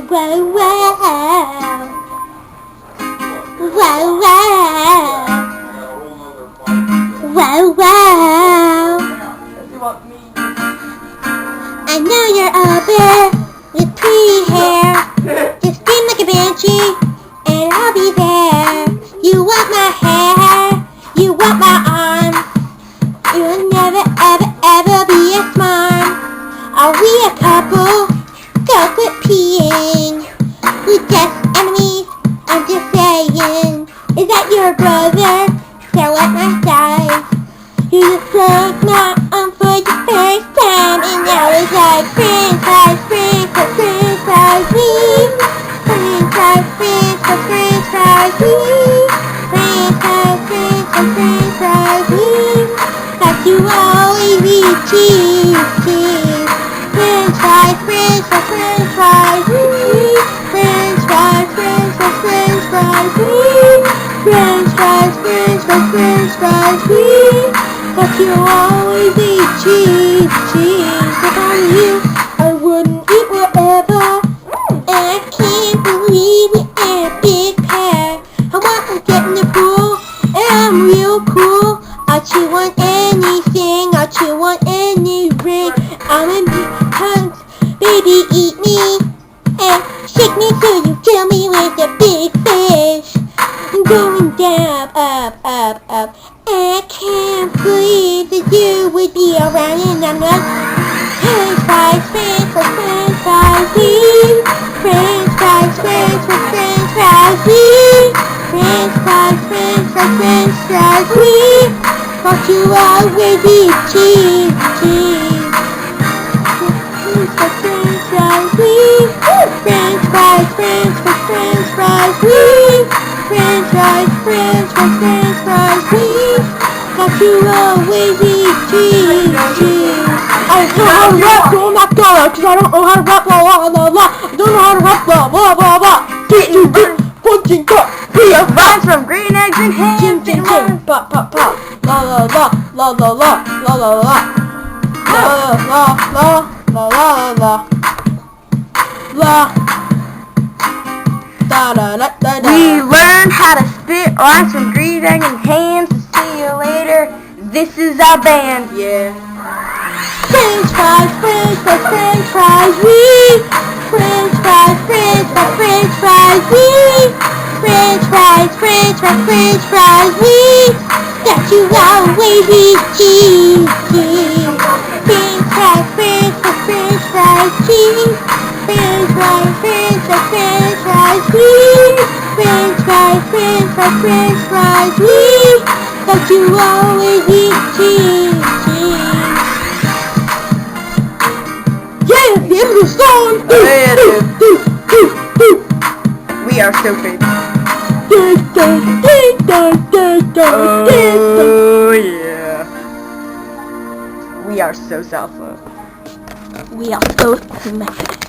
Wow, wow. Wow, wow. Wow, wow. I know you're a bear with pretty hair. Just scream like a banshee and I'll be there. You want my hair, you want my arm. You'll never ever ever be a smarm. Are we a couple? Go quit peeing. We're just enemies, I'm just saying. Is that your brother? Stare at my thighs. You just broke my arm for the first time, and now it's like french fries, french fries, french fries, french fries, french fries, french fries, french fries, french fries, french fries, like you always eat cheese, cheese. French fries, french fries, french fries, french fries, french fries, french fries, french fries, french fries, french fries, but you always eat cheese, cheese. If I were you, I wouldn't eat whatever. And I can't believe we ain't a big pair. I want to get in the pool, and I'm real cool. I'll chew on anything, I'll chew on any ring. I'm in hunks, baby, eat me. And shake me till you kill me with a big fish. I'm going down, up, up, up. I can't believe that you would be around and I'm not. French fries, french fries, french fries, french fries, french fries, french fries, french fries, french fries, french fries, but you always eat cheese, cheese. French fries, french fries, french fries, french fries, french fries, french fries, french fries, french fries, but you always eat cheese, cheese. I don't know how to rap, so I'm not gonna, cause I don't know how to rap, la la la la. I don't know how to rap, blah blah blah blah. Get you good, punching cut. We have rhymes from green eggs and ham. Jim, Jim, Jim, pop, pop, pop. La la la, la la la, la la la, la la la, la la la, la. Da da da da da. We learned how to spit rhymes from green eggs and ham. So see you later. This is our band, yeah. French fries, french fries, french fries, french fries, french fries, french fries, french fries, french fries, french fries, that you always eat cheese, cheese. French fries, french fries, french fries, cheese. French fries, french fries, french fries, french fries, french fries, french fries, that you always eat cheese, cheese. Yeah, the end of the song. We are so famous. Oh yeah. We are so self-love. We are so famous.